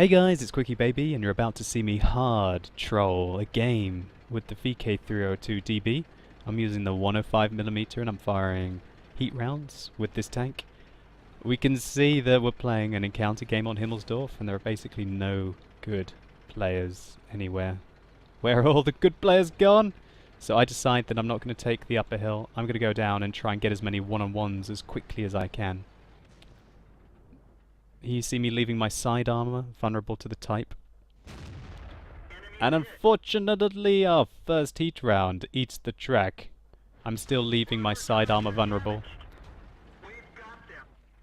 Hey guys, it's Quickie Baby, and you're about to see me hard troll a game with the VK302DB. I'm using the 105mm and I'm firing heat rounds with this tank. We can see that we're playing an encounter game on Himmelsdorf, and there are basically no good players anywhere. Where are all the good players gone? So I decide that I'm not going to take the upper hill. I'm going to go down and try and get as many one-on-ones as quickly as I can. Here you see me leaving my side armor vulnerable to the type. And unfortunately our first heat round eats the track. I'm still leaving my side armor vulnerable.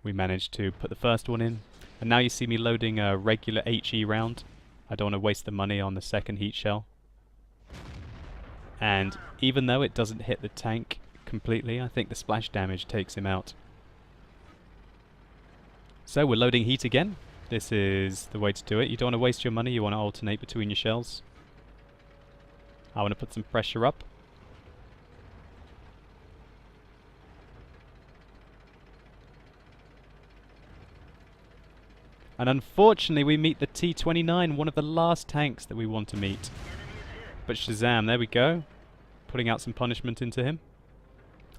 We managed to put the first one in. And now you see me loading a regular HE round. I don't want to waste the money on the second heat shell. And even though it doesn't hit the tank completely, I think the splash damage takes him out. So we're loading heat again. This is the way to do it. You don't want to waste your money, you want to alternate between your shells. I want to put some pressure up. And unfortunately we meet the T-29, one of the last tanks that we want to meet. But Shazam, there we go. Putting out some punishment into him.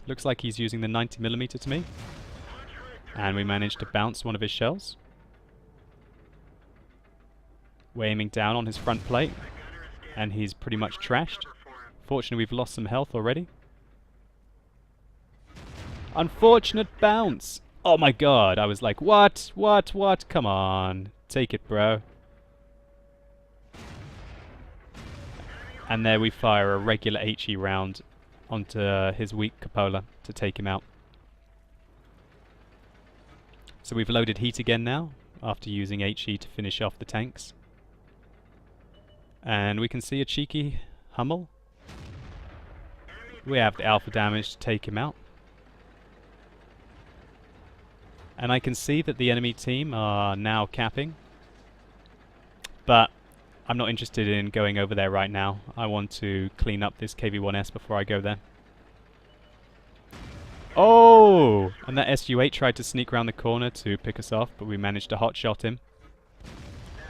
Looks like he's using the 90mm to me. And we managed to bounce one of his shells. We're aiming down on his front plate, and he's pretty much trashed. Fortunately, we've lost some health already. Unfortunate bounce! Oh my god, I was like, what? Come on. Take it, bro. And there we fire a regular HE round onto his weak cupola to take him out. So we've loaded heat again now, after using HE to finish off the tanks. And we can see a cheeky Hummel. We have the alpha damage to take him out. And I can see that the enemy team are now capping. But I'm not interested in going over there right now. I want to clean up this KV-1S before I go there. Oh! And that SU-8 tried to sneak around the corner to pick us off, but we managed to hotshot him.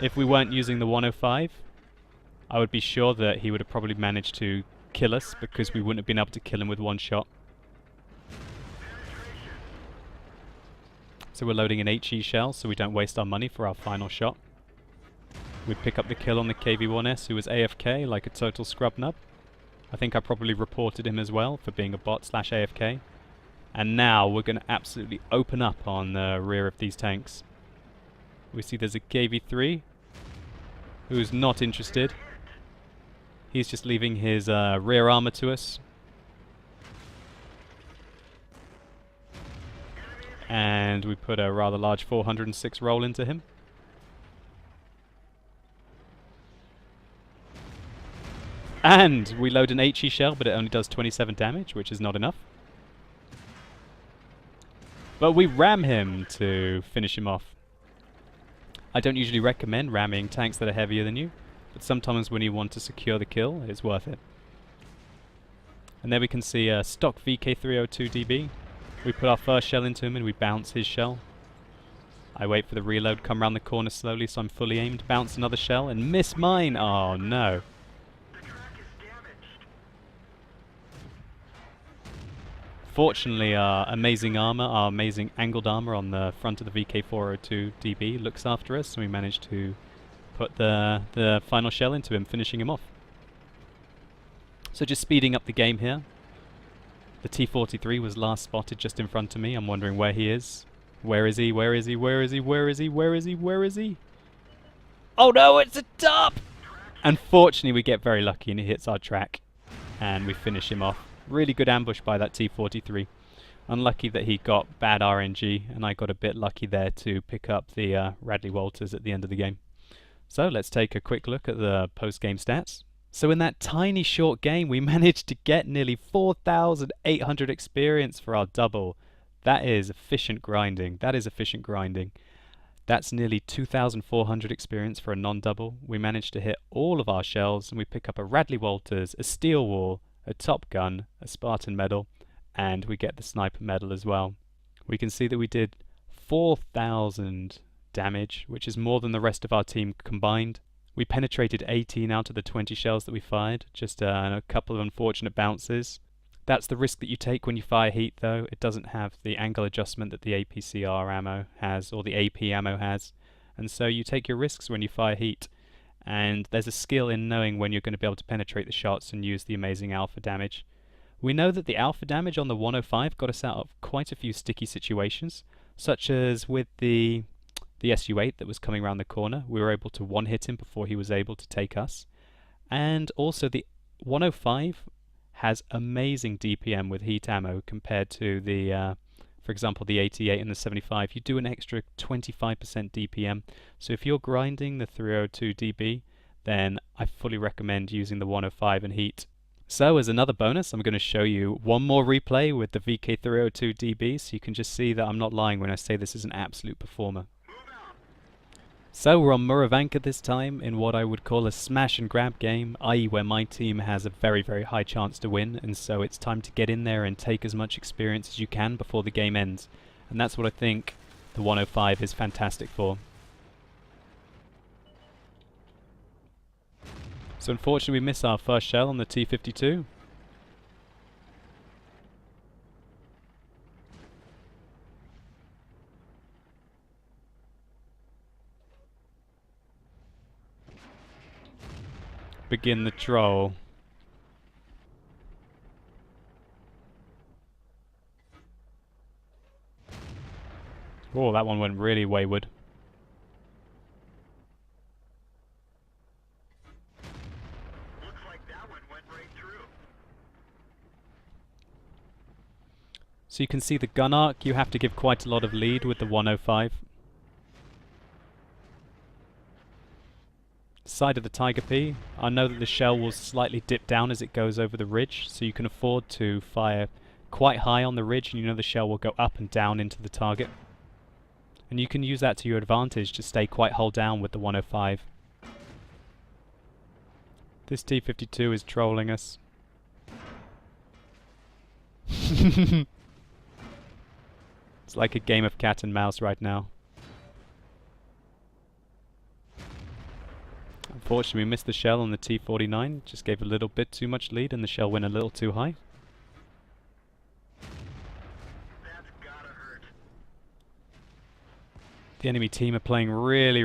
If we weren't using the 105, I would be sure that he would have probably managed to kill us, because we wouldn't have been able to kill him with one shot. So we're loading an HE shell so we don't waste our money for our final shot. We pick up the kill on the KV-1S, who was AFK like a total scrub nub. I think I probably reported him as well for being a bot / AFK. And now we're going to absolutely open up on the rear of these tanks. We see there's a KV-3 who's not interested. He's just leaving his rear armor to us. And we put a rather large 406 roll into him. And we load an HE shell, but it only does 27 damage, which is not enough. But we ram him to finish him off. I don't usually recommend ramming tanks that are heavier than you, but sometimes when you want to secure the kill, it's worth it. And there we can see a stock VK302DB. We put our first shell into him and we bounce his shell. I wait for the reload, come around the corner slowly so I'm fully aimed, bounce another shell and miss mine! Oh no. Fortunately, our amazing armor, our amazing angled armor on the front of the VK402DB looks after us, and we managed to put the final shell into him, finishing him off. So just speeding up the game here. The T-43 was last spotted just in front of me. I'm wondering where he is. Where is he? Where is he? Where is he? Where is he? Where is he? Where is he? Oh no, it's a top! Unfortunately, we get very lucky and he hits our track, and we finish him off. Really good ambush by that T-43. Unlucky that he got bad RNG, and I got a bit lucky there to pick up the Radley Walters at the end of the game. So let's take a quick look at the post-game stats. So in that tiny short game, we managed to get nearly 4,800 experience for our double. That is efficient grinding. That is efficient grinding. That's nearly 2,400 experience for a non-double. We managed to hit all of our shells, and we pick up a Radley Walters, a Steel Wall, a Top Gun, a Spartan medal, and we get the Sniper medal as well. We can see that we did 4,000 damage, which is more than the rest of our team combined. We penetrated 18 out of the 20 shells that we fired, just a couple of unfortunate bounces. That's the risk that you take when you fire heat, though. It doesn't have the angle adjustment that the APCR ammo has, or the AP ammo has, and so you take your risks when you fire heat. And there's a skill in knowing when you're going to be able to penetrate the shots and use the amazing alpha damage. We know that the alpha damage on the 105 got us out of quite a few sticky situations, such as with the SU-8 that was coming around the corner. We were able to one-hit him before he was able to take us. And also the 105 has amazing DPM with heat ammo compared to the, for example, the 88 and the 75. You do an extra 25% DPM. So if you're grinding the 302 DB, then I fully recommend using the 105 and heat. So as another bonus, I'm going to show you one more replay with the VK302 DB, so you can just see that I'm not lying when I say this is an absolute performer. So we're on Muravanka this time in what I would call a smash and grab game, i.e. where my team has a very, very high chance to win, and so it's time to get in there and take as much experience as you can before the game ends. And that's what I think the 105 is fantastic for. So unfortunately we miss our first shell on the T-52. Begin the troll. Oh, that one went really wayward. Looks like that one went right through. So you can see the gun arc, you have to give quite a lot of lead with the 105. Side of the Tiger P, I know that the shell will slightly dip down as it goes over the ridge, so you can afford to fire quite high on the ridge and you know the shell will go up and down into the target. And you can use that to your advantage to stay quite hull down with the 105. This T-52 is trolling us. It's like a game of cat and mouse right now. Unfortunately, we missed the shell on the T-49. Just gave a little bit too much lead and the shell went a little too high. That's gotta hurt. The enemy team are playing really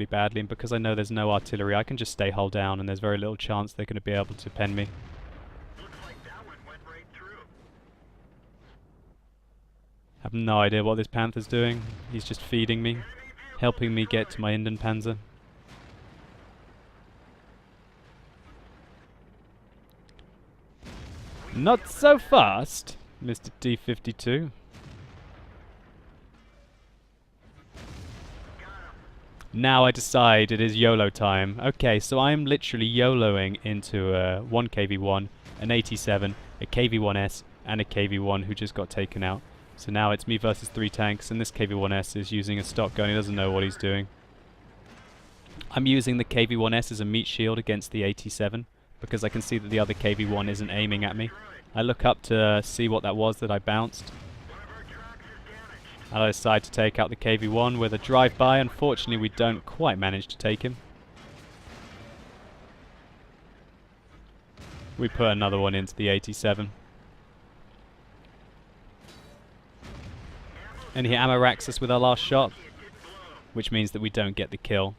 badly, and because I know there's no artillery, I can just stay hull down and there's very little chance they're going to be able to pen me. Looks like that one went right through. I have no idea what this Panther's doing. He's just feeding me, helping me get to my Panzer. Not so fast, Mr. T-52. Now I decide it is YOLO time. Okay, so I'm literally YOLOing into a 1 KV-1, an 87, a KV-1S, and a KV-1 who just got taken out. So now it's me versus 3 tanks, and this KV-1S is using a stock gun. He doesn't know what he's doing. I'm using the KV-1S as a meat shield against the 87, because I can see that the other KV-1 isn't aiming at me. I look up to see what that was that I bounced. And I decide to take out the KV-1 with a drive-by. Unfortunately, we don't quite manage to take him. We put another one into the 87. And he ammo racks us with our last shot, which means that we don't get the kill.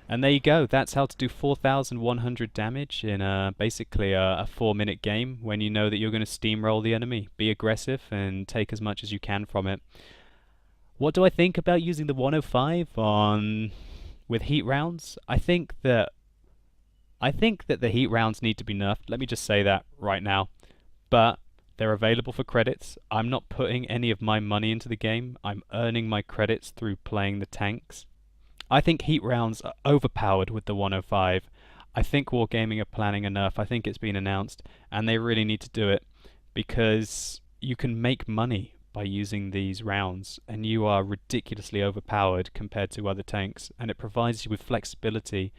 And there you go, that's how to do 4,100 damage in basically a 4-minute game when you know that you're going to steamroll the enemy. Be aggressive and take as much as you can from it. What do I think about using the 105 with heat rounds? I think that the heat rounds need to be nerfed. Let me just say that right now. But they're available for credits. I'm not putting any of my money into the game. I'm earning my credits through playing the tanks. I think heat rounds are overpowered with the 105. I think Wargaming are planning a nerf. I think it's been announced, and they really need to do it because you can make money by using these rounds, and you are ridiculously overpowered compared to other tanks, and it provides you with flexibility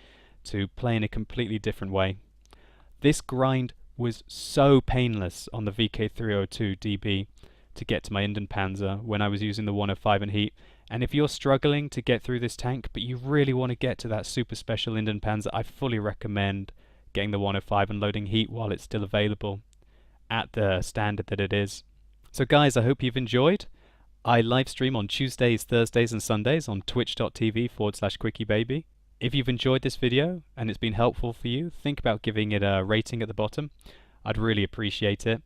to play in a completely different way. This grind was so painless on the VK302 DB to get to my Panzer when I was using the 105 in heat, And if you're struggling to get through this tank, but you really want to get to that super special Linden Panzer, I fully recommend getting the 105 and loading heat while it's still available at the standard that it is. So guys, I hope you've enjoyed. I live stream on Tuesdays, Thursdays and Sundays on twitch.tv/quickybaby. If you've enjoyed this video and it's been helpful for you, think about giving it a rating at the bottom. I'd really appreciate it.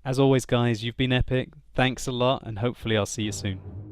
As always guys, you've been epic. Thanks a lot and hopefully I'll see you soon.